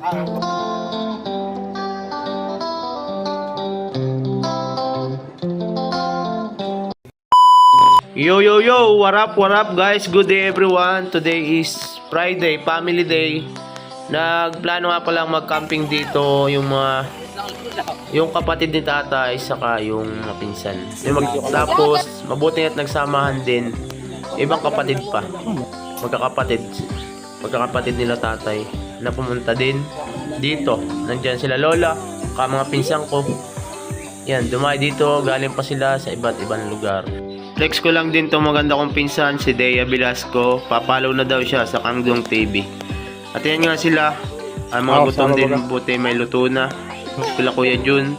Yo yo yo, what up guys? Good day everyone. Today is Friday, family day. Nagplano nga palang mag-camping dito yung kapatid ni tatay saka yung mga pinsan. Tapos mabuti at nagsamahan din ibang kapatid pa. Magkakapatid nila tatay na pumunta din dito. Nandiyan sila lola, mga pinsan ko. Yan, dumay dito, galing pa sila sa iba't ibang lugar. Flex ko lang din tong maganda kong pinsan, si Dea Velasco. Papalaw na daw siya sa Kangdong TV. At yan nga sila. Ang mga gutom din, buti may luto na. Sila Kuya Jun.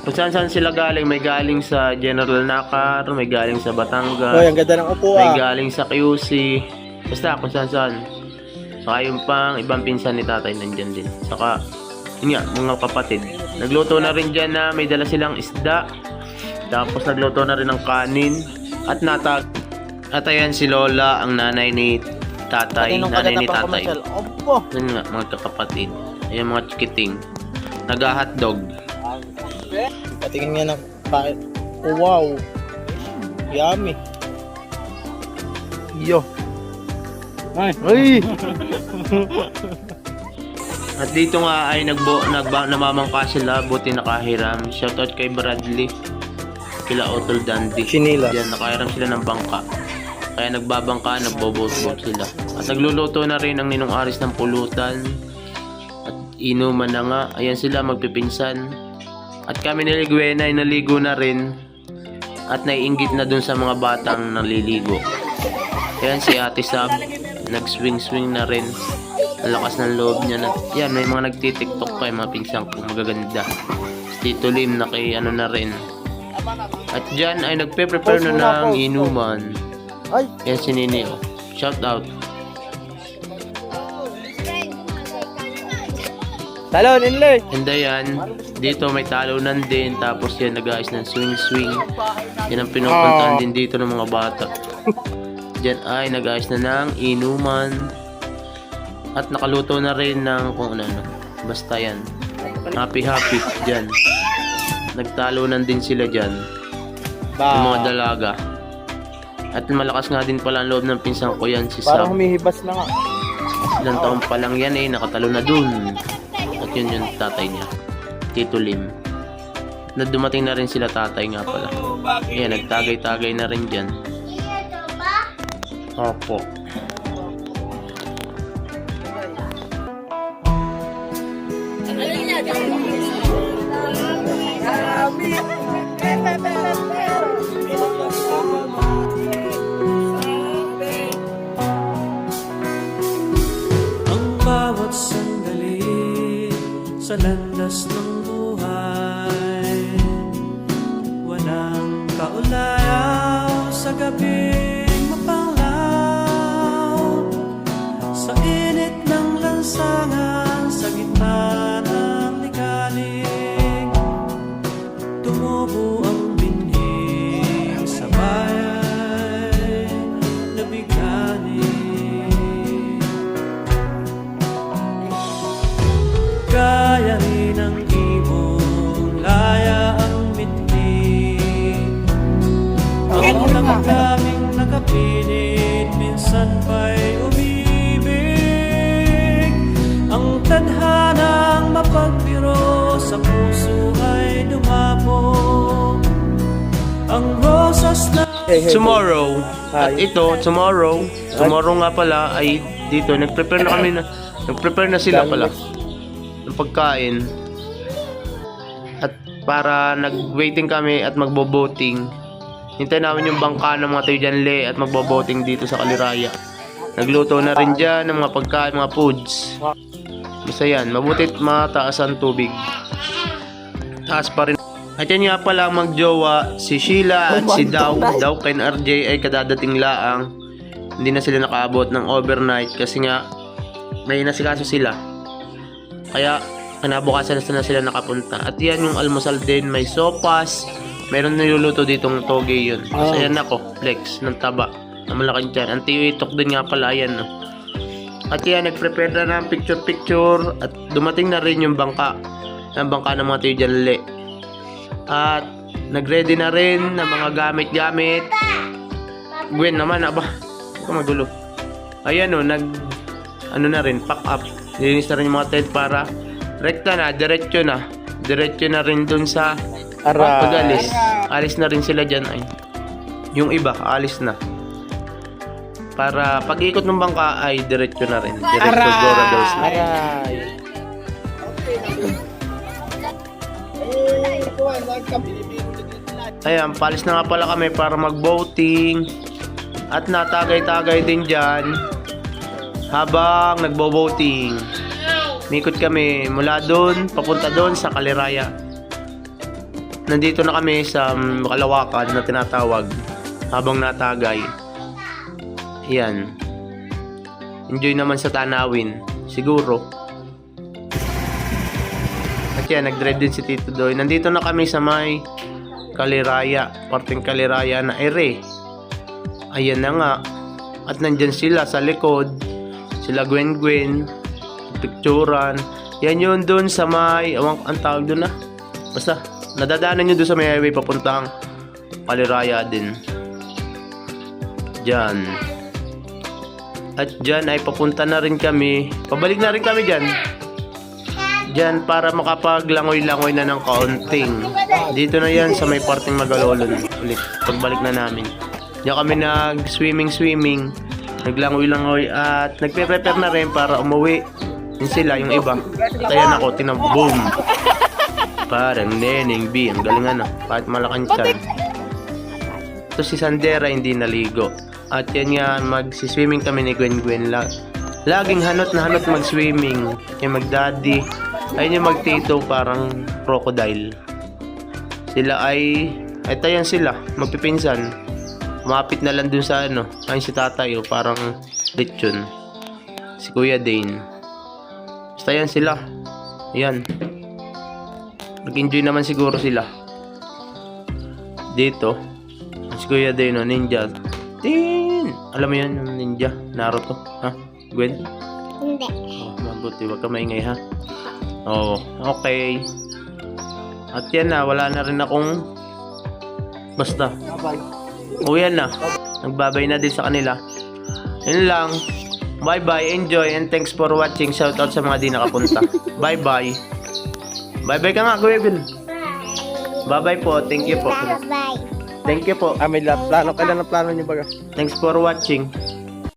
Kung saan sila galing, may galing sa General Nakar, may galing sa Batangas. Ang ganda ng upo, may galing sa QC. Basta kung saan. Saka yung pang ibang pinsan ni tatay nandyan din. Saka, yun nga, mga kapatid. Nagluto na rin dyan na may dala silang isda. Tapos nagluto na rin ng kanin. At natag. At ayan si Lola, ang nanay ni tatay. Nanay ni tatay. Yun nga, mga kakapatid. Ayan mga chikiting. Nag-hotdog. Patingin nga ng bakit. Oh, wow. Yummy. Yo. Ay. At dito nga ay namamangka sila. Buti nakahiram. Shoutout kay Bradley. Kila Otol Dandy. Chinilas. Diyan, nakahiram sila ng bangka. Kaya nagbabangka, nagbobot-bot sila. At nagluluto na rin ang Ninong Aris ng pulutan. At inuman na nga. Ayan sila magpipinsan. At kami ni Ligwena ay naligo na rin. At naiinggit na dun sa mga batang naliligo. Ayan si Ate Sab. Nag-swing na rin. Ang lakas ng loob niya. Yan, may mga nagtitiktok pa yung mga pinsang kung magaganda. Tito Lim na kay ano na rin. At dyan ay nagpe-prepare na ng inuman. Yan si Nini, oh. Shout out. Talon, inlay. And ayan, dito may talunan din. Tapos yan nag-ayos ng swing. Yan ang pinupuntahan din dito ng mga bata. Dyan ay nag-ayos na ng inuman. At nakaluto na rin ng kung ano. Basta yan. Happy dyan. Nagtalunan din sila dyan. Yung mga dalaga. At malakas nga din pala ang loob ng pinsang ko yan, si Sam. Parang humihibas na nga. Ilang taon pa lang yan eh, nakatalo na dun. At yun yung tatay niya, Tito Lim. Na dumating na rin sila tatay nga pala. Ayan, nagtagay-tagay na rin dyan. Opo. Ang bawat sandali sa landas ng buhay, walang kaulayaw sa gabing mapanglaw, sa init ng lansangan, sa gitna ng ligalig, tumubo ang binhi sa bayan na bigani. Kaya rin ang ibong laya ang mitni, ang nagkaming nakapilit, minsan pa'y umibig. Ang tadhanang mapagbiro sa puso ay dumapo, ang rosas na Tomorrow, at ito, tomorrow nga pala ay dito, nagprepare na sila pala ng pagkain. At para nag-waiting kami at magbo-boating. Hintay namin yung bangka ng mga tayo dyan at magbo-boating dito sa Kaliraya. Nagluto na rin dyan ng mga pagkain, mga foods. Basta yan, mabutit mataas ang tubig. Taas pa rin. At yan nga pala magjowa, si Sheila at si Daw kay RJ ay kadadating laang. Hindi na sila nakaabot ng overnight kasi nga may nasikaso sila. Kaya kinabukasan na sila nakapunta. At yan yung almusal din, may sopas. Meron niluluto ditong toge yun. Kasi yan ako, flex ng taba. Ang malaking tiyan. Ang tiwitok din nga pala yan. No? At yan, nag-prepare na ng picture-picture at dumating na rin yung bangka ng mga tiyo dyan uli. At nag-ready na rin ng mga gamit-gamit. Gwen naman, aba, ito magulo. Ayan o, ano na rin, pack up. Nilinis na rin yung mga tent para rekta na, diretso na. Diretso na rin dun sa pag-alis. Alis na rin sila dyan ay. Yung iba, alis na. Para pag-ikot ng bangka ay diretso na rin. Diretso Gora Dolls na. Ayan, palis na nga pala kami para mag-boating. At natagay-tagay din dyan. Habang nagbo-boating. Mikot kami mula doon, papunta doon sa Kaliraya. Nandito na kami sa Kalawakan na tinatawag. Habang natagay. Yan. Enjoy naman sa tanawin. Siguro. At yan, nag-drive din si Tito Doy. Nandito na kami sa may Kaliraya. Parting Kaliraya na ere. Ayan na nga. At nandyan sila sa likod. Sila Gwen. Picturan. Yan yun dun sa may... ang tawag dun na. Basta, nadadaanan nyo dun sa may highway papuntang Kaliraya din. Diyan. At dyan ay papunta na rin kami. Pabalik na rin kami dyan. Dyan para makapaglangoy-langoy na ng kaunting. Dito na yan sa may parting Magalolon. Ulit. Pagbalik na namin. Diyan kami nag-swimming. Naglangoy-langoy at nagpe-prepare na rin para umuwi. Yun sila, yung iba. At ayan ako, boom. Parang Neneng B. Ang galing kahit malaking tiyan. Ito si Sandera hindi naligo. At yan nga, magsiswimming kami ni Gwen. Laging hanot na hanot mag-swimming. Yung mag-daddy. Ayun yung mag-tito, parang crocodile. Sila ay... Ito yan sila, magpipinsan. Umapit na lang dun sa ayun si tatay, parang lechon. Si Kuya Dane. Basta yan sila. Yan. Nag-enjoy naman siguro sila. Dito. Si Kuya Dane, ninja. Alam mo yan, yung ninja, Naruto, ha? Gwen? Hindi. Oh, mabuti, wag ka maingay, ha? Oh, okay. At yan na, wala na rin akong basta. Yan na. Nagbabay na din sa kanila. Yun lang. Bye-bye, enjoy, and thanks for watching. Shoutout sa mga di nakapunta. Bye-bye. Bye-bye ka nga, Gwen. Bye-bye po, thank you po. Bye. Thank you po. May plano. Kailan ang plano niyo baga? Thanks for watching.